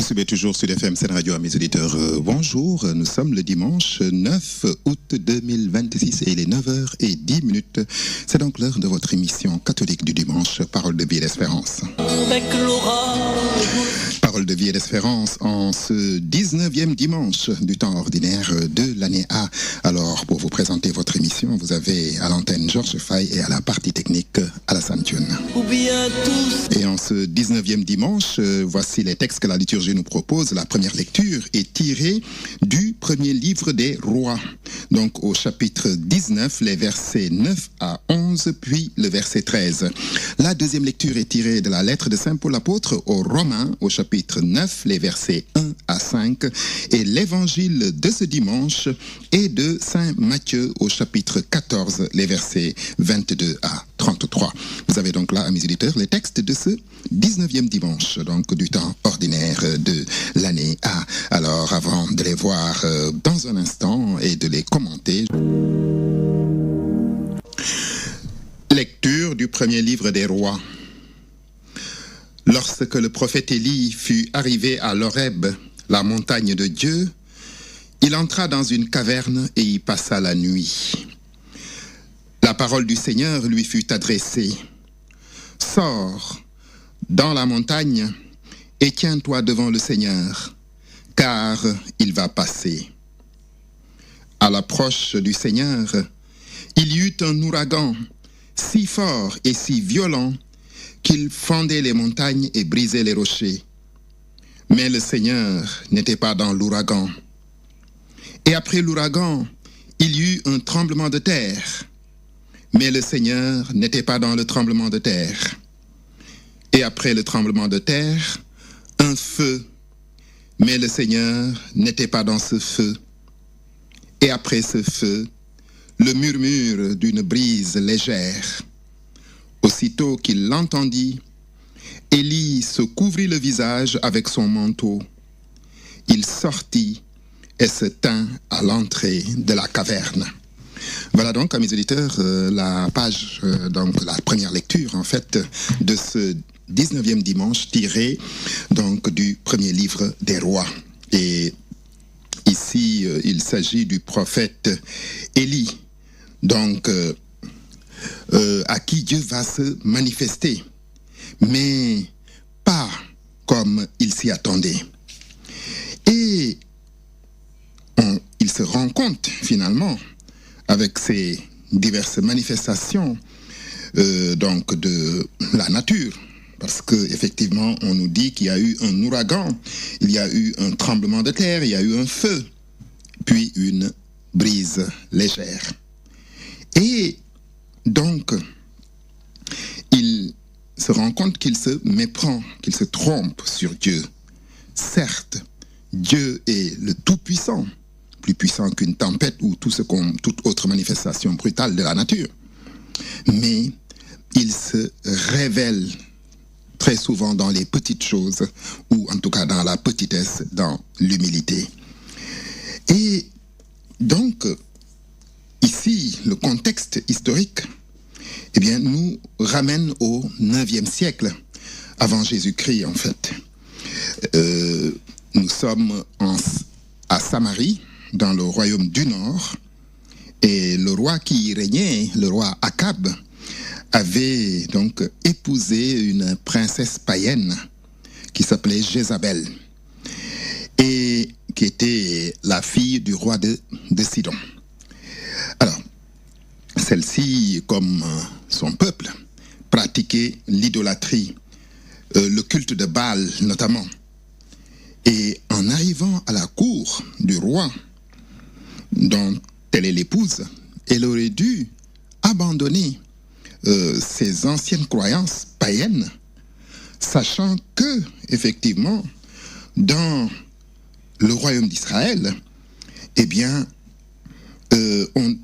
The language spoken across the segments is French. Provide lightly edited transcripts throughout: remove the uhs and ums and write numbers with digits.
suivez toujours sur FM Sen Radio à mes auditeurs. Bonjour, nous sommes le dimanche 9 août 2026 et il est 9h10. C'est donc l'heure de votre émission catholique du dimanche, Parole de vie et d'espérance. Parole de vie et d'espérance en ce 19e dimanche du temps ordinaire de l'année A. Alors, pour vous présenter votre émission, vous avez à l'antenne Georges Fay et à la partie technique Alassane Thioune. Et en ce 19e dimanche, voici les textes que la liturgie nous propose. La première lecture est tirée du premier livre des rois. Donc au chapitre 19, les versets 9 à 11, puis le verset 13. La deuxième lecture est tirée de la lettre de Saint Paul apôtre aux Romains, au chapitre 9, les versets 1 à 5. Et l'évangile de ce dimanche est de Saint Matthieu, au chapitre 14, les versets 22 à 33. Vous avez donc là, à mes auditeurs, les textes de ce 19e dimanche, donc du temps ordinaire de l'année A. Alors, avant de les voir dans un instant et de les commenter, lecture du premier livre des rois. Lorsque le prophète Élie fut arrivé à l'Horeb, la montagne de Dieu, il entra dans une caverne et y passa la nuit. La parole du Seigneur lui fut adressée. « Sors dans la montagne et tiens-toi devant le Seigneur, car il va passer. » À l'approche du Seigneur, il y eut un ouragan si fort et si violent qu'il fendait les montagnes et brisait les rochers. Mais le Seigneur n'était pas dans l'ouragan. Et après l'ouragan, il y eut un tremblement de terre. Mais le Seigneur n'était pas dans le tremblement de terre. Et après le tremblement de terre, un feu. Mais le Seigneur n'était pas dans ce feu. Et après ce feu, le murmure d'une brise légère. Aussitôt qu'il l'entendit, Élie se couvrit le visage avec son manteau. Il sortit et se tint à l'entrée de la caverne. Voilà donc, à mes auditeurs, la page, donc la première lecture, en fait, de ce 19e dimanche tiré, donc, du premier livre des rois. Et ici, il s'agit du prophète Élie, donc, à qui Dieu va se manifester, mais pas comme il s'y attendait. Et il se rend compte, finalement, avec ces diverses manifestations donc de la nature, parce que effectivement on nous dit qu'il y a eu un ouragan, il y a eu un tremblement de terre, il y a eu un feu, puis une brise légère. Et donc il se rend compte qu'il se méprend, qu'il se trompe sur Dieu. Certes, Dieu est le Tout-Puissant, plus puissant qu'une tempête ou toute autre manifestation brutale de la nature. Mais il se révèle très souvent dans les petites choses, ou en tout cas dans la petitesse, dans l'humilité. Et donc, ici, le contexte historique, eh bien, nous ramène au 9e siècle, avant Jésus-Christ, en fait. Nous sommes à Samarie, dans le royaume du Nord, et le roi qui y régnait, le roi Akab, avait donc épousé une princesse païenne qui s'appelait Jézabel et qui était la fille du roi de Sidon. Alors, celle-ci, comme son peuple, pratiquait l'idolâtrie, le culte de Baal notamment. Et en arrivant à la cour du roi, dont elle est l'épouse, elle aurait dû abandonner ses anciennes croyances païennes, sachant que, effectivement, dans le royaume d'Israël, eh bien, on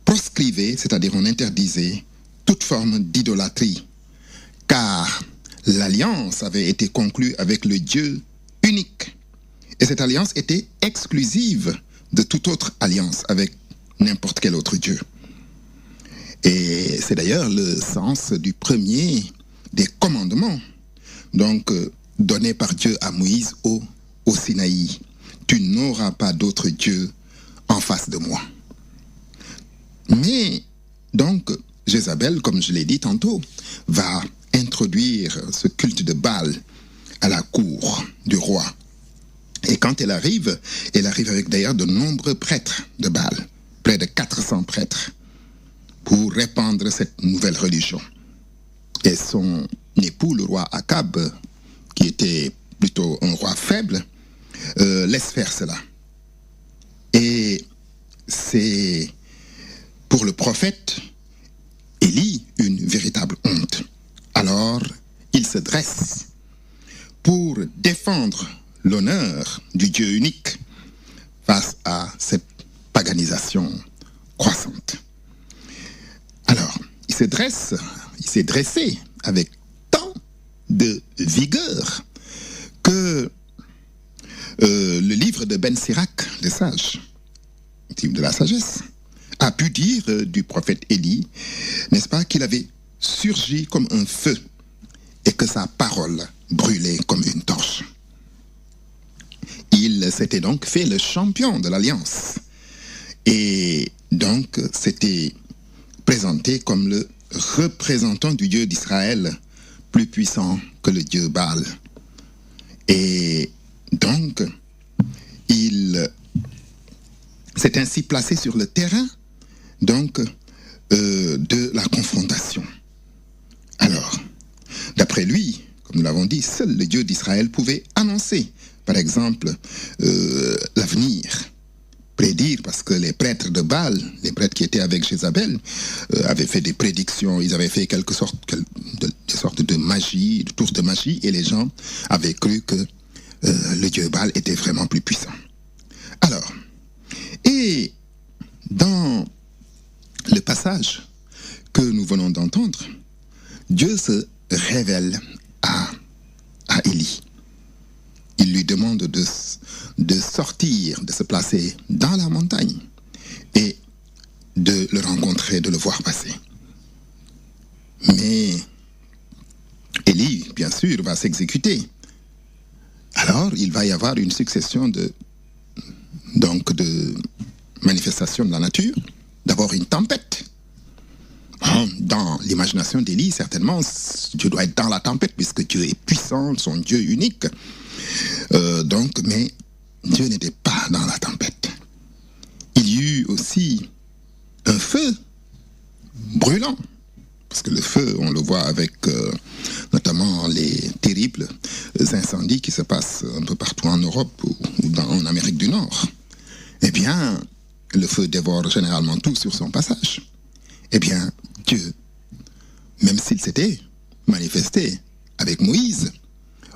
proscrivait, c'est-à-dire on interdisait toute forme d'idolâtrie, car l'alliance avait été conclue avec le Dieu unique. Et cette alliance était exclusive de toute autre alliance avec n'importe quel autre Dieu. Et c'est d'ailleurs le sens du premier des commandements. Donc, donné par Dieu à Moïse au Sinaï. Tu n'auras pas d'autre Dieu en face de moi. Mais, donc, Jézabel, comme je l'ai dit tantôt, va introduire ce culte de Baal à la cour du roi. Et quand elle arrive avec d'ailleurs de nombreux prêtres de Baal, près de 400 prêtres, pour répandre cette nouvelle religion. Et son époux, le roi Akab, qui était plutôt un roi faible, laisse faire cela. Et c'est pour le prophète Élie une véritable honte. Alors, il se dresse pour défendre l'honneur du Dieu unique face à cette paganisation croissante. Alors, il s'est dressé avec tant de vigueur que le livre de Ben Sirac, le sage, type de la sagesse, a pu dire du prophète Élie, n'est-ce pas, qu'il avait surgi comme un feu et que sa parole brûlait comme une torche. Il s'était donc fait le champion de l'alliance et donc s'était présenté comme le représentant du Dieu d'Israël plus puissant que le Dieu Baal. Et donc, il s'est ainsi placé sur le terrain donc, de la confrontation. Alors, d'après lui, comme nous l'avons dit, seul le Dieu d'Israël pouvait annoncer, par exemple, l'avenir, prédire, parce que les prêtres de Baal, les prêtres qui étaient avec Jézabel, avaient fait des prédictions, ils avaient fait des sortes de magie, de tours de magie, et les gens avaient cru que le Dieu Baal était vraiment plus puissant. Alors, et dans le passage que nous venons d'entendre, Dieu se révèle à Élie. Il lui demande de sortir, de se placer dans la montagne et de le rencontrer, de le voir passer. Mais Élie, bien sûr, va s'exécuter. Alors, il va y avoir une succession de manifestations de la nature. D'abord, une tempête. Dans l'imagination d'Élie, certainement, Dieu doit être dans la tempête, puisque Dieu est puissant, son Dieu unique. Mais Dieu n'était pas dans la tempête. Il y eut aussi un feu brûlant, parce que le feu, on le voit avec notamment les terribles incendies qui se passent un peu partout en Europe ou en Amérique du Nord. Eh bien, le feu dévore généralement tout sur son passage. Eh bien, Dieu, même s'il s'était manifesté avec Moïse,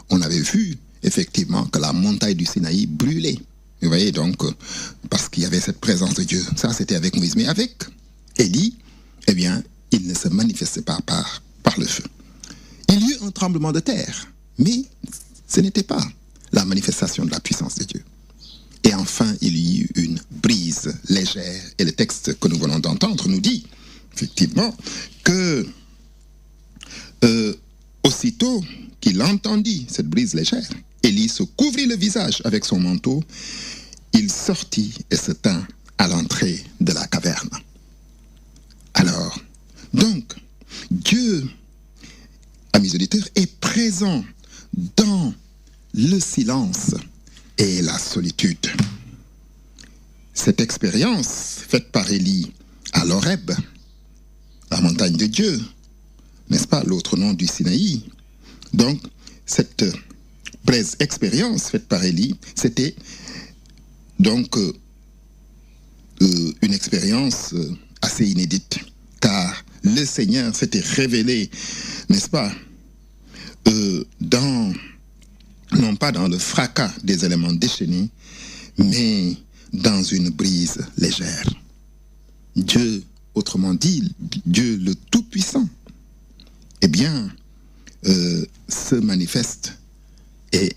on avait vu effectivement que la montagne du Sinaï brûlait. Vous voyez donc, parce qu'il y avait cette présence de Dieu. Ça, c'était avec Moïse. Mais avec Élie, eh bien, il ne se manifestait pas par le feu. Il y eut un tremblement de terre, mais ce n'était pas la manifestation de la puissance de Dieu. Et enfin, il y eut une brise légère. Et le texte que nous venons d'entendre nous dit, effectivement, que aussitôt qu'il entendit cette brise légère, Élie se couvrit le visage avec son manteau. Il sortit et se tint à l'entrée de la caverne. Alors, donc, Dieu, amis auditeurs, est présent dans le silence et la solitude. Cette expérience faite par Élie à l'Horeb, la montagne de Dieu, n'est-ce pas, l'autre nom du Sinaï. Donc, cette expérience faite par Élie, c'était donc une expérience assez inédite, car le Seigneur s'était révélé, n'est-ce pas, non pas dans le fracas des éléments déchaînés, mais dans une brise légère. Dieu, autrement dit, Dieu le Tout-Puissant, eh bien, se manifeste, et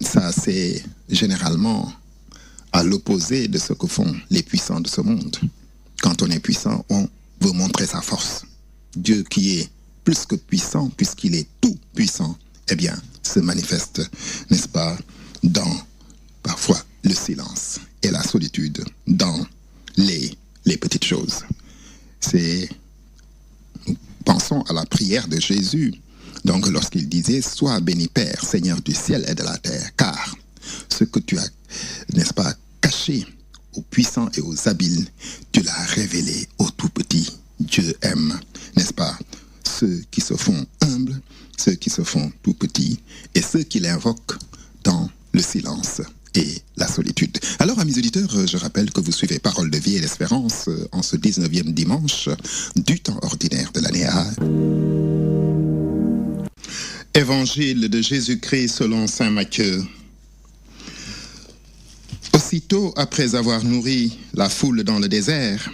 ça c'est généralement à l'opposé de ce que font les puissants de ce monde. Quand on est puissant, on veut montrer sa force. Dieu qui est plus que puissant, puisqu'il est tout puissant, eh bien, se manifeste, n'est-ce pas, dans parfois le silence et la solitude, dans les petites choses. Nous pensons à la prière de Jésus, donc lorsqu'il disait « Sois béni Père, Seigneur du ciel et de la terre, car ce que tu as, n'est-ce pas, caché aux puissants et aux habiles, tu l'as révélé aux tout petits. Dieu aime, n'est-ce pas, ceux qui se font humbles, ceux qui se font tout petits et ceux qui l'invoquent dans le silence et la solitude. » Alors, amis auditeurs, je rappelle que vous suivez Parole de vie et d'espérance en ce 19e dimanche du temps ordinaire de l'année A. Évangile de Jésus-Christ selon saint Matthieu. Aussitôt après avoir nourri la foule dans le désert,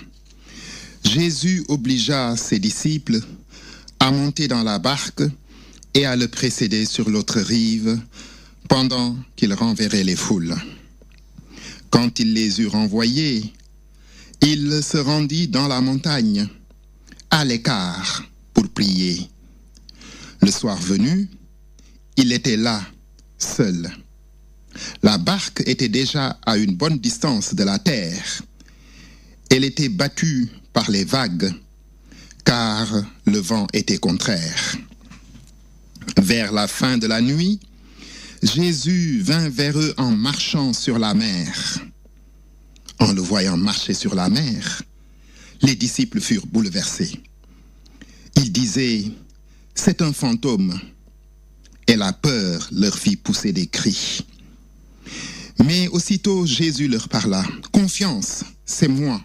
Jésus obligea ses disciples à monter dans la barque et à le précéder sur l'autre rive pendant qu'il renverrait les foules. Quand il les eut renvoyés, il se rendit dans la montagne, à l'écart, pour prier. Le soir venu, il était là, seul. La barque était déjà à une bonne distance de la terre. Elle était battue par les vagues, car le vent était contraire. Vers la fin de la nuit, Jésus vint vers eux en marchant sur la mer. En le voyant marcher sur la mer, les disciples furent bouleversés. Ils disaient « C'est un fantôme », et la peur leur fit pousser des cris. Mais aussitôt Jésus leur parla « Confiance, c'est moi,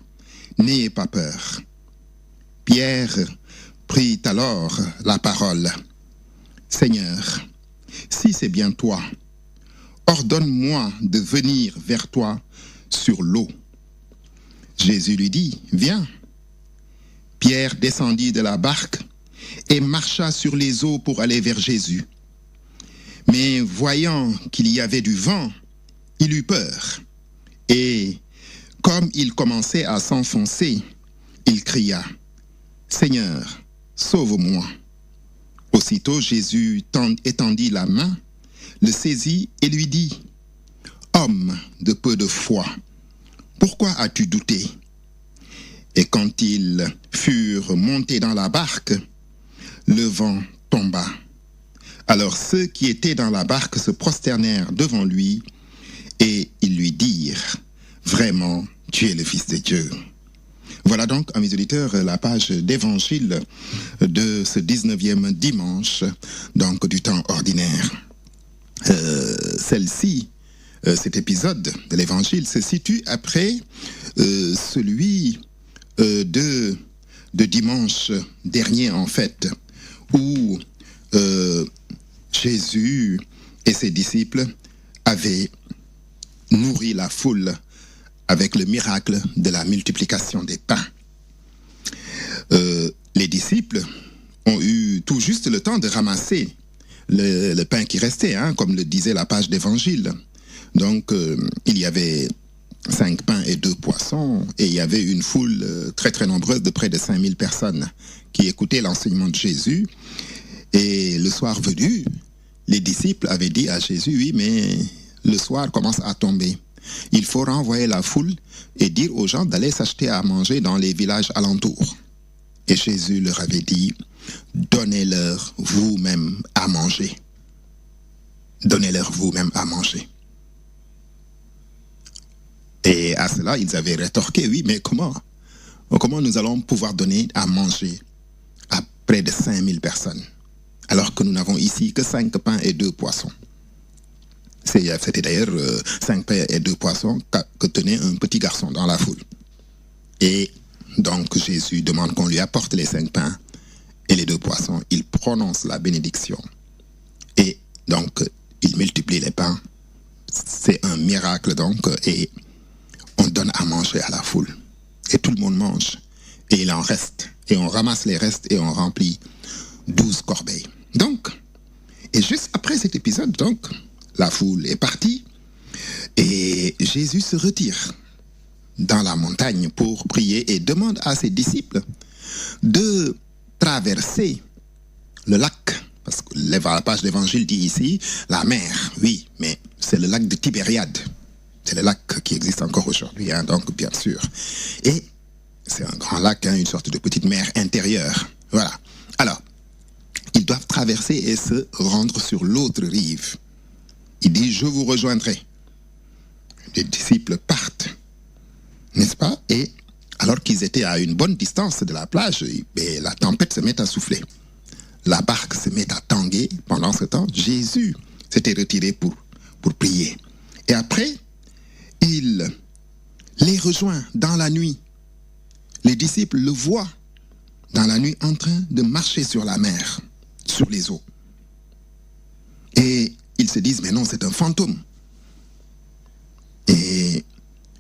n'ayez pas peur. » Pierre prit alors la parole. « Seigneur, si c'est bien toi, ordonne-moi de venir vers toi sur l'eau. » Jésus lui dit « Viens. » Pierre descendit de la barque et marcha sur les eaux pour aller vers Jésus. Mais voyant qu'il y avait du vent, il eut peur. Et comme il commençait à s'enfoncer, il cria « Seigneur, sauve-moi. » Aussitôt Jésus étendit la main, le saisit et lui dit « Homme de peu de foi, pourquoi as-tu douté ?» Et quand ils furent montés dans la barque, le vent tomba. Alors ceux qui étaient dans la barque se prosternèrent devant lui et ils lui dirent « Vraiment, tu es le Fils de Dieu. » Voilà donc, amis auditeurs, la page d'évangile de ce 19e dimanche, donc du temps ordinaire. Cet épisode de l'évangile se situe après celui de dimanche dernier, en fait, où Jésus et ses disciples avaient nourri la foule avec le miracle de la multiplication des pains. Les disciples ont eu tout juste le temps de ramasser le pain qui restait, comme le disait la page d'évangile. Donc, il y avait 5 pains et 2 poissons, et il y avait une foule très très nombreuse de près de 5000 personnes qui écoutaient l'enseignement de Jésus. Et le soir venu, les disciples avaient dit à Jésus, oui, mais le soir commence à tomber. Il faut renvoyer la foule et dire aux gens d'aller s'acheter à manger dans les villages alentours. Et Jésus leur avait dit, donnez-leur vous-même à manger. Donnez-leur vous-même à manger. Et à cela, ils avaient rétorqué, oui, mais comment nous allons pouvoir donner à manger à près de 5000 personnes, alors que nous n'avons ici que 5 pains et 2 poissons. C'était d'ailleurs 5 pains et 2 poissons que tenait un petit garçon dans la foule. Et donc Jésus demande qu'on lui apporte les 5 pains et les 2 poissons. Il prononce la bénédiction. Et donc, il multiplie les pains. C'est un miracle donc. Et on donne à manger à la foule. Et tout le monde mange. Et il en reste. Et on ramasse les restes et on remplit 12 corbeilles. Donc, et juste après cet épisode, donc, la foule est partie et Jésus se retire dans la montagne pour prier et demande à ses disciples de traverser le lac, parce que la page d'évangile dit ici, la mer, oui, mais c'est le lac de Tibériade. C'est le lac qui existe encore aujourd'hui, hein, donc bien sûr. Et c'est un grand lac, hein, une sorte de petite mer intérieure. Voilà. Alors, ils doivent traverser et se rendre sur l'autre rive. Il dit, je vous rejoindrai. Les disciples partent, n'est-ce pas? Et alors qu'ils étaient à une bonne distance de la plage, la tempête se met à souffler. La barque se met à tanguer. Pendant ce temps, Jésus s'était retiré pour prier. Et après, il les rejoint dans la nuit. Les disciples le voient dans la nuit en train de marcher sur la mer, sur les eaux. Et ils se disent, mais non, c'est un fantôme. Et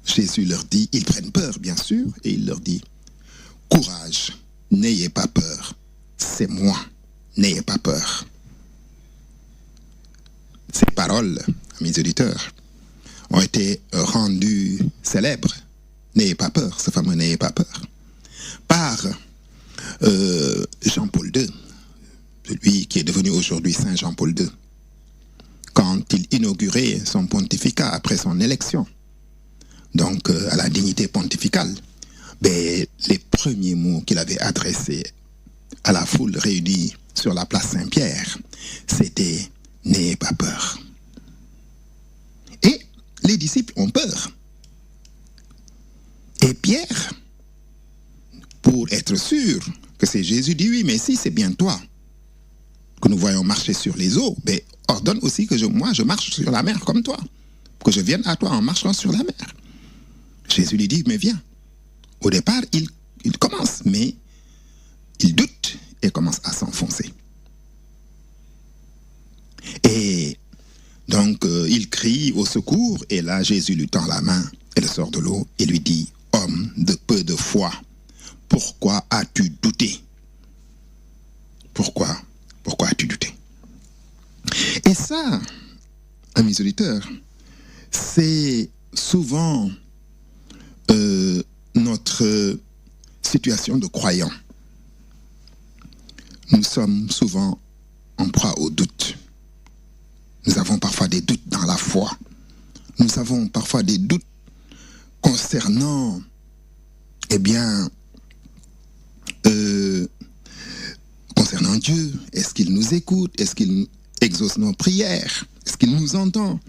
Jésus leur dit, ils prennent peur, bien sûr, et il leur dit, courage, n'ayez pas peur, c'est moi, n'ayez pas peur. Ces paroles, mes auditeurs, ont été rendues célèbres. N'ayez pas peur, ce fameux n'ayez pas peur, par Jean-Paul II, celui qui est devenu aujourd'hui Saint Jean-Paul II, quand il inaugurait son pontificat après son élection, donc à la dignité pontificale, les premiers mots qu'il avait adressés à la foule réunie sur la place Saint-Pierre, c'était « N'ayez pas peur ». Et les disciples ont peur. Et Pierre, pour être sûr que c'est Jésus, dit « Oui, mais si c'est bien toi que nous voyons marcher sur les eaux, ordonne aussi que moi je marche sur la mer comme toi, que je vienne à toi en marchant sur la mer. » Jésus lui dit, mais viens. Au départ, il commence, mais il doute et commence à s'enfoncer. Et donc, il crie au secours, et là, Jésus lui tend la main, et le sort de l'eau, et lui dit, homme de peu de foi, pourquoi as-tu douté? Pourquoi as-tu douté? Et ça, amis auditeurs, c'est souvent notre situation de croyant. Nous sommes souvent en proie au doute. Nous avons parfois des doutes dans la foi. Nous avons parfois des doutes concernant, concernant Dieu. Est-ce qu'il nous écoute? Est-ce qu'il exauce nos prières? Est-ce qu'il nous entend?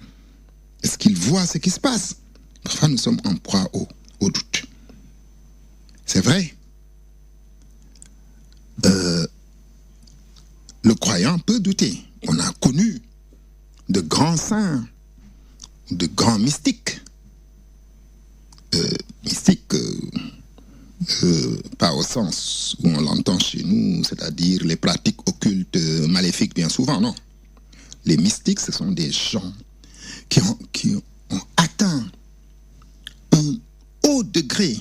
Est-ce qu'il voit ce qui se passe? Parfois, nous sommes en proie au doute. C'est vrai. Le croyant peut douter. On a connu de grands saints, de grands mystiques. Pas au sens où on l'entend chez nous, c'est-à-dire les pratiques occultes maléfiques bien souvent, non. Les mystiques, ce sont des gens qui ont atteint un haut degré,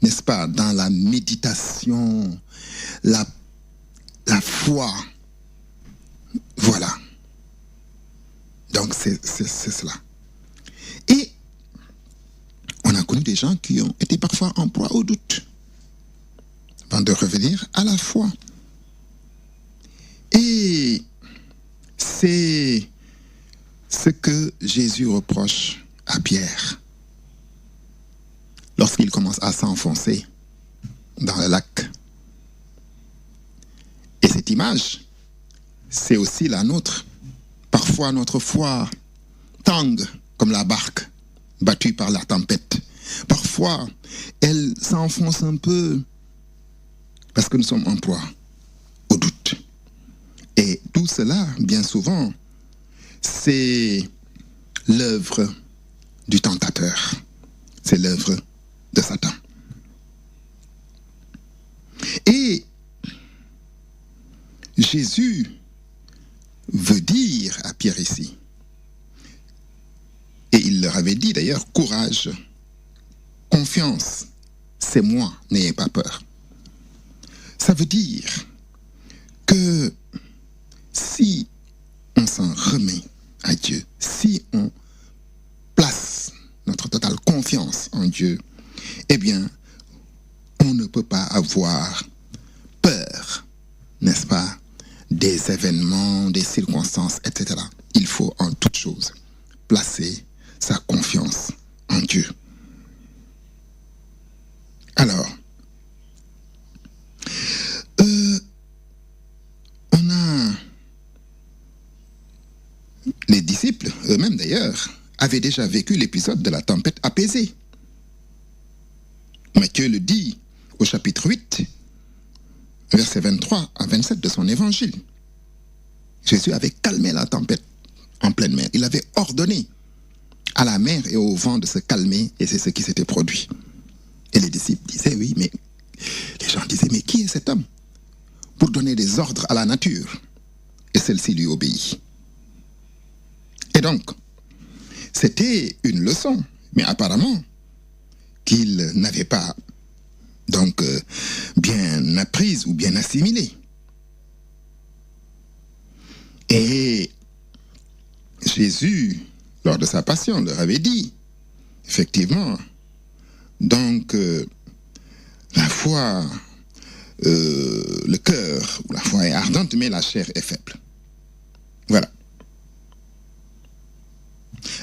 n'est-ce pas, dans la méditation, la foi. Voilà. Donc c'est cela. Et on a connu des gens qui ont été parfois en proie au doute, avant de revenir à la foi. Et c'est ce que Jésus reproche à Pierre lorsqu'il commence à s'enfoncer dans le lac. Et cette image, c'est aussi la nôtre. Parfois, notre foi tangue comme la barque battue par la tempête. Parfois, elle s'enfonce un peu parce que nous sommes en proie au doute. Et tout cela, bien souvent, c'est l'œuvre du tentateur. C'est l'œuvre de Satan. Et Jésus veut dire à Pierre ici, et il leur avait dit d'ailleurs, courage, confiance, c'est moi, n'ayez pas peur. Ça veut dire que si on s'en remet à Dieu, si on place notre totale confiance en Dieu, eh bien, on ne peut pas avoir peur, n'est-ce pas, des événements, des circonstances, etc. Il faut en toute chose placer sa confiance en Dieu. Alors, on a les disciples eux-mêmes d'ailleurs avaient déjà vécu l'épisode de la tempête apaisée. Matthieu le dit au chapitre 8, versets 23 à 27 de son évangile. Jésus avait calmé la tempête en pleine mer. Il avait ordonné à la mer et au vent de se calmer, et c'est ce qui s'était produit. Et les disciples disaient, oui, mais les gens disaient, mais qui est cet homme pour donner des ordres à la nature? Et celle-ci lui obéit. Et donc, c'était une leçon, mais apparemment qu'il n'avait pas donc bien apprise ou bien assimilée. Et Jésus, lors de sa passion, leur avait dit, effectivement, donc la foi, le cœur, la foi est ardente, mais la chair est faible. Voilà.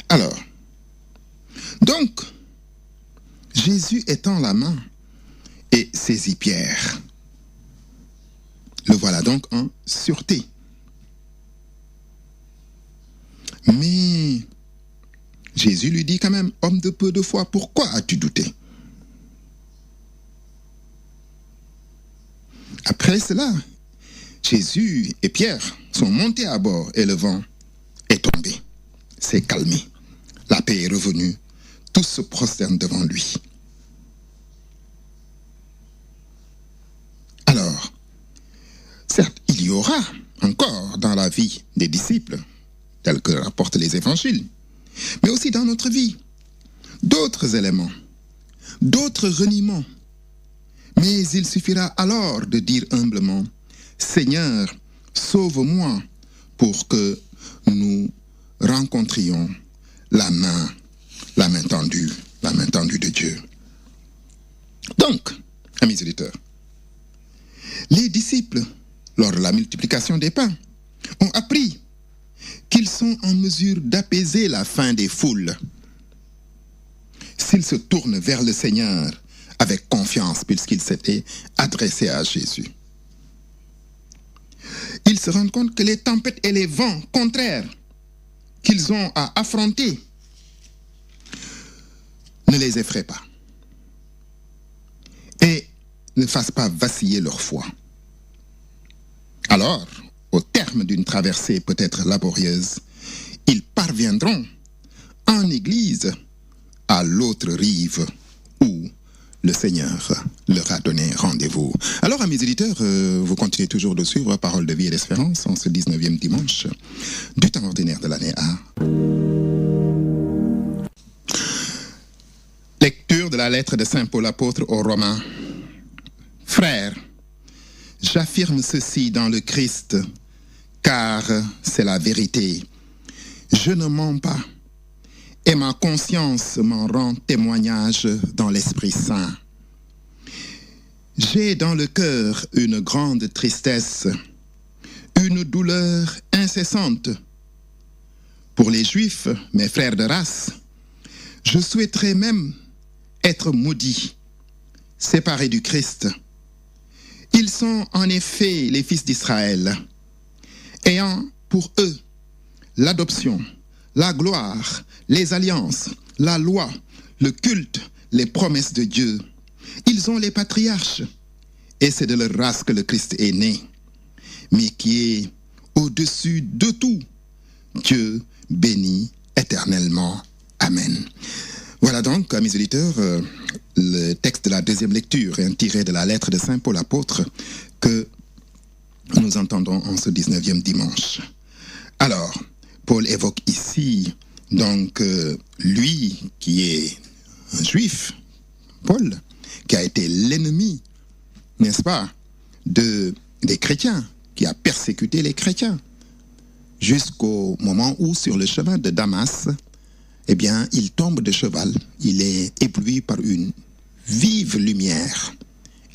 Alors, donc, Jésus étend la main et saisit Pierre. Le voilà donc en sûreté. Mais Jésus lui dit quand même, homme de peu de foi, pourquoi as-tu douté? Après cela, Jésus et Pierre sont montés à bord et le vent est tombé. C'est calmé. La paix est revenue. Tous se prosternent devant lui. Alors, certes, il y aura encore dans la vie des disciples, tels que rapportent les évangiles, mais aussi dans notre vie, d'autres éléments, d'autres reniements. Mais il suffira alors de dire humblement, Seigneur, sauve-moi, pour que nous rencontrions la main tendue de Dieu. Donc, amis auditeurs, les disciples, lors de la multiplication des pains, ont appris qu'ils sont en mesure d'apaiser la faim des foules s'ils se tournent vers le Seigneur avec confiance, puisqu'ils s'étaient adressés à Jésus. Ils se rendent compte que les tempêtes et les vents contraires qu'ils ont à affronter ne les effraient pas et ne fassent pas vaciller leur foi. Alors, au terme d'une traversée peut-être laborieuse, ils parviendront en Église à l'autre rive où le Seigneur leur a donné rendez-vous. Alors, amis auditeurs, vous continuez toujours de suivre Parole de vie et d'espérance en ce 19e dimanche du temps ordinaire de l'année A. Lecture de la lettre de Saint Paul apôtre aux Romains. Frères, j'affirme ceci dans le Christ, car c'est la vérité. Je ne mens pas, et ma conscience m'en rend témoignage dans l'Esprit Saint. J'ai dans le cœur une grande tristesse, une douleur incessante. Pour les Juifs, mes frères de race, je souhaiterais même être maudits, séparés du Christ. Ils sont en effet les fils d'Israël, ayant pour eux l'adoption, la gloire, les alliances, la loi, le culte, les promesses de Dieu. Ils ont les patriarches, et c'est de leur race que le Christ est né, mais qui est au-dessus de tout, Dieu béni éternellement. Amen. Voilà donc, mes auditeurs, le texte de la deuxième lecture, tiré de la lettre de Saint Paul apôtre, que nous entendons en ce 19e dimanche. Alors, Paul évoque ici, donc, lui qui est un juif, Paul, qui a été l'ennemi, n'est-ce pas, des chrétiens, qui a persécuté les chrétiens, jusqu'au moment où, sur le chemin de Damas, eh bien, il tombe de cheval, il est ébloui par une vive lumière,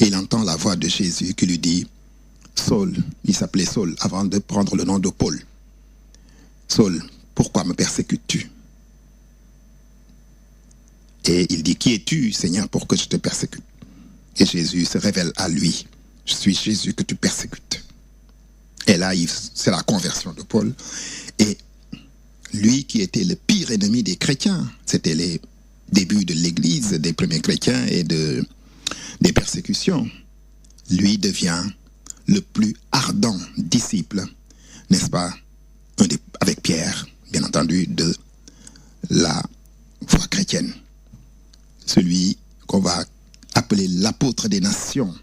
et il entend la voix de Jésus qui lui dit, Saul, il s'appelait Saul avant de prendre le nom de Paul. Saul, pourquoi me persécutes-tu? Et il dit, qui es-tu, Seigneur, pour que je te persécute? Et Jésus se révèle à lui. Je suis Jésus que tu persécutes. Et là, c'est la conversion de Paul. Et lui qui était le pire ennemi des chrétiens, c'était les débuts de l'Église, des premiers chrétiens et des persécutions. Lui devient le plus ardent disciple, n'est-ce pas, avec Pierre, bien entendu, de la foi chrétienne. Celui qu'on va appeler l'apôtre des nations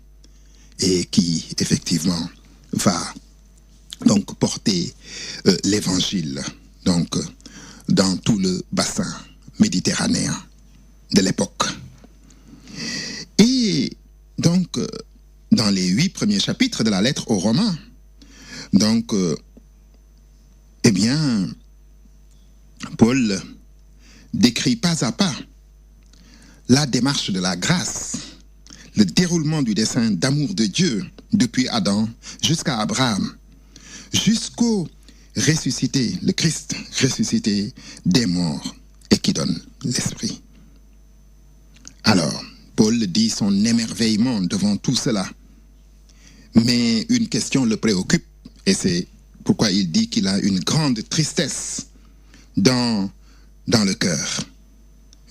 et qui, effectivement, va donc porter l'évangile donc, dans tout le bassin méditerranéen de l'époque. Et donc, dans les 8 premiers chapitres de la lettre aux Romains, donc, eh bien, Paul décrit pas à pas la démarche de la grâce, le déroulement du dessein d'amour de Dieu depuis Adam jusqu'à Abraham, jusqu'au ressuscité, le Christ ressuscité des morts et qui donne l'esprit. Alors, Paul dit son émerveillement devant tout cela. Mais une question le préoccupe et c'est pourquoi il dit qu'il a une grande tristesse dans le cœur.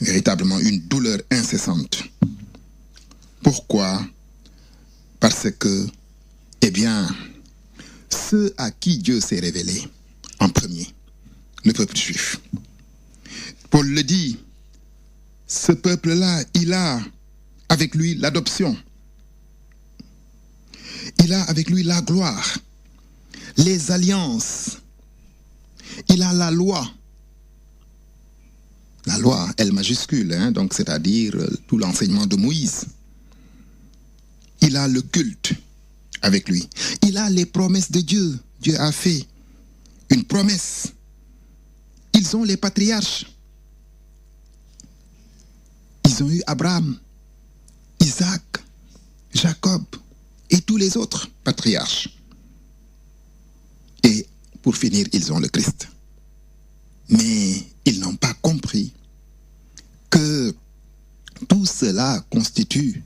Véritablement une douleur incessante. Pourquoi? Parce que, eh bien, ceux à qui Dieu s'est révélé en premier, le peuple juif. Paul le dit, ce peuple-là, il a avec lui l'adoption. Il a avec lui la gloire, les alliances. Il a la loi. La loi, L majuscule, hein, donc c'est-à-dire tout l'enseignement de Moïse. Il a le culte avec lui. Il a les promesses de Dieu. Dieu a fait une promesse. Ils ont les patriarches. Ils ont eu Abraham, Isaac, Jacob et tous les autres patriarches. Et pour finir, ils ont le Christ. Mais ils n'ont pas compris que tout cela constitue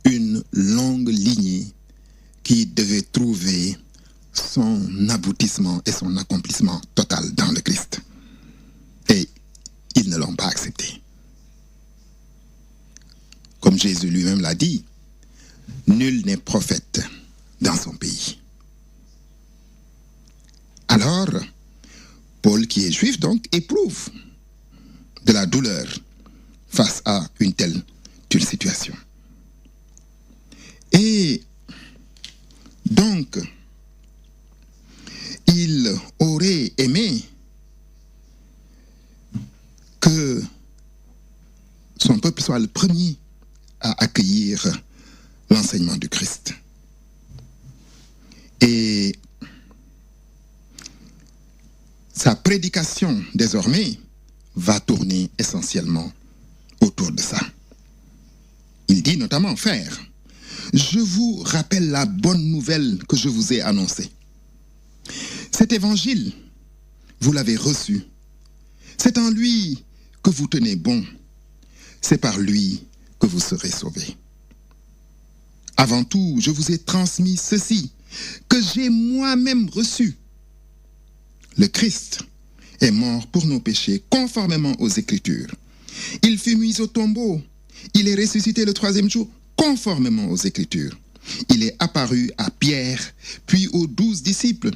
une longue lignée qui devait trouver son aboutissement et son accomplissement total dans le Christ. Et ils ne l'ont pas accepté. Comme Jésus lui-même l'a dit, nul n'est prophète dans son pays. Alors, Paul, qui est juif, donc, éprouve de la douleur face à une telle situation. Et donc, il aurait aimé que son peuple soit le premier à accueillir l'enseignement du Christ. Et sa prédication, désormais, va tourner essentiellement autour de ça. Il dit notamment, frères, je vous rappelle la bonne nouvelle que je vous ai annoncée. Cet évangile, vous l'avez reçu. C'est en lui que vous tenez bon. C'est par lui que vous serez sauvés. Avant tout, je vous ai transmis ceci, que j'ai moi-même reçu. Le Christ est mort pour nos péchés, conformément aux Écritures. Il fut mis au tombeau. Il est ressuscité le 3e jour, conformément aux Écritures. Il est apparu à Pierre, puis aux 12 disciples.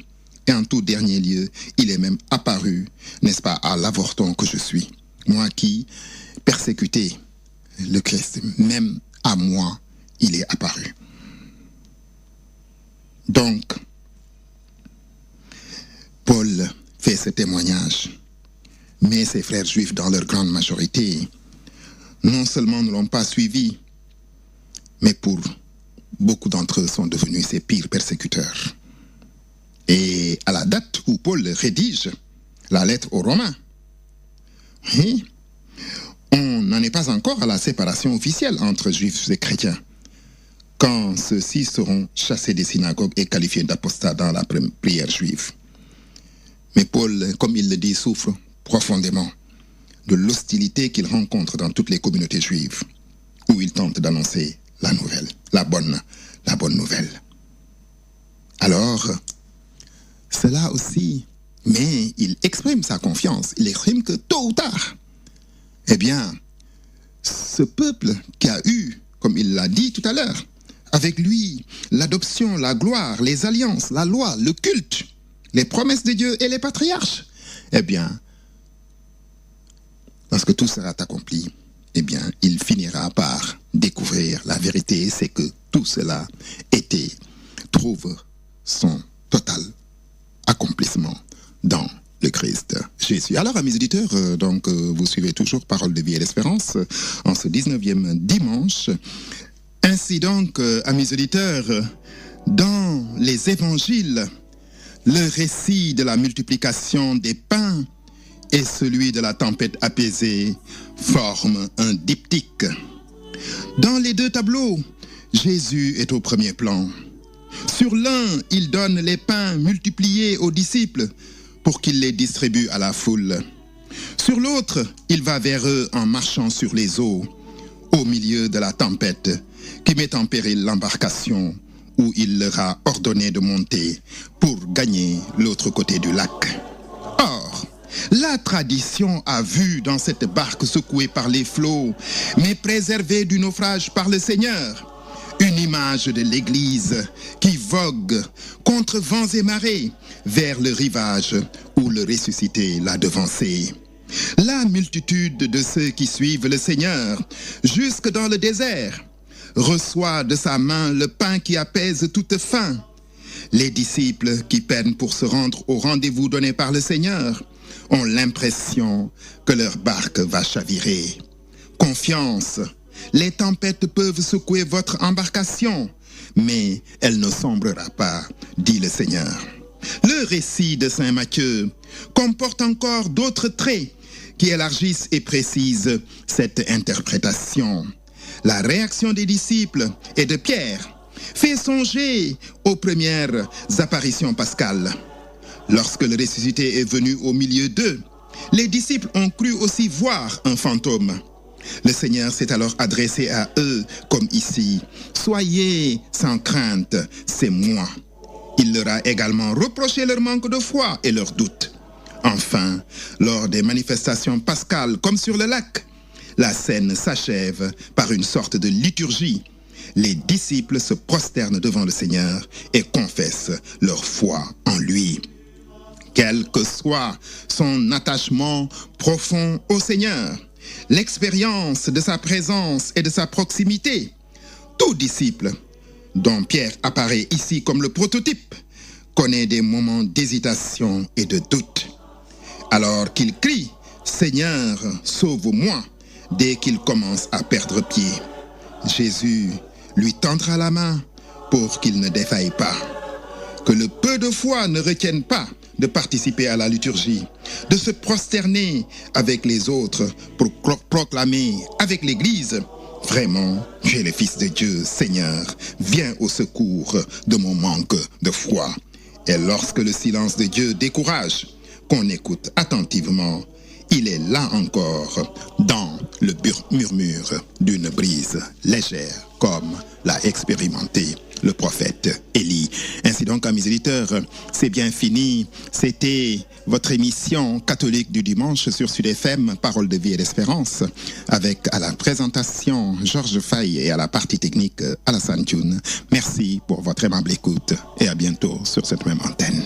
Et en tout dernier lieu, il est même apparu, n'est-ce pas, à l'avorton que je suis. Moi qui persécutais le Christ, même à moi, il est apparu. Donc, Paul fait ce témoignage, mais ses frères juifs, dans leur grande majorité, non seulement ne l'ont pas suivi, mais pour beaucoup d'entre eux sont devenus ses pires persécuteurs. Et à la date où Paul rédige la lettre aux Romains, oui, on n'en est pas encore à la séparation officielle entre juifs et chrétiens. quand ceux-ci seront chassés des synagogues et qualifiés d'apostats dans la prière juive. Mais Paul, comme il le dit, souffre profondément de l'hostilité qu'il rencontre dans toutes les communautés juives où il tente d'annoncer la nouvelle, la bonne nouvelle. Alors, cela aussi, mais il exprime sa confiance, il exprime que tôt ou tard, eh bien, ce peuple qui a eu, comme il l'a dit tout à l'heure, avec lui, l'adoption, la gloire, les alliances, la loi, le culte, les promesses de Dieu et les patriarches, eh bien, lorsque tout sera accompli, eh bien, il finira par découvrir la vérité, c'est que tout cela trouve son total accomplissement dans le Christ Jésus. Alors, amis auditeurs, vous suivez toujours Parole de vie et d'espérance en ce 19e dimanche. Ainsi donc, amis auditeurs, dans les évangiles, le récit de la multiplication des pains et celui de la tempête apaisée forment un diptyque. Dans les deux tableaux, Jésus est au premier plan. Sur l'un, il donne les pains multipliés aux disciples pour qu'ils les distribuent à la foule. Sur l'autre, il va vers eux en marchant sur les eaux, au milieu de la tempête qui met en péril l'embarcation où il leur a ordonné de monter pour gagner l'autre côté du lac. Or, la tradition a vu dans cette barque secouée par les flots, mais préservée du naufrage par le Seigneur, une image de l'Église qui vogue contre vents et marées vers le rivage où le ressuscité l'a devancé. La multitude de ceux qui suivent le Seigneur jusque dans le désert reçoit de sa main le pain qui apaise toute faim. Les disciples qui peinent pour se rendre au rendez-vous donné par le Seigneur ont l'impression que leur barque va chavirer. Confiance, les tempêtes peuvent secouer votre embarcation, mais elle ne sombrera pas, dit le Seigneur. Le récit de Saint Matthieu comporte encore d'autres traits qui élargissent et précisent cette interprétation. La réaction des disciples et de Pierre fait songer aux premières apparitions pascales. Lorsque le ressuscité est venu au milieu d'eux, les disciples ont cru aussi voir un fantôme. Le Seigneur s'est alors adressé à eux comme ici. « Soyez sans crainte, c'est moi. » Il leur a également reproché leur manque de foi et leurs doutes. Enfin, lors des manifestations pascales comme sur le lac, la scène s'achève par une sorte de liturgie. Les disciples se prosternent devant le Seigneur et confessent leur foi en lui. Quel que soit son attachement profond au Seigneur, l'expérience de sa présence et de sa proximité, tout disciple, dont Pierre apparaît ici comme le prototype, connaît des moments d'hésitation et de doute. Alors qu'il crie « Seigneur, sauve-moi » dès qu'il commence à perdre pied, Jésus lui tendra la main pour qu'il ne défaille pas. Que le peu de foi ne retienne pas de participer à la liturgie, de se prosterner avec les autres pour proclamer avec l'Église « Vraiment, tu es le Fils de Dieu, Seigneur, viens au secours de mon manque de foi. » Et lorsque le silence de Dieu décourage, qu'on écoute attentivement, il est là encore dans le murmure d'une brise légère, comme l'a expérimenté le prophète Élie. Ainsi donc, amis auditeurs, c'est bien fini. C'était votre émission catholique du dimanche sur Sud FM, Parole de vie et d'espérance, avec à la présentation Georges Faye et à la partie technique Alassane Thioune. Merci pour votre aimable écoute et à bientôt sur cette même antenne.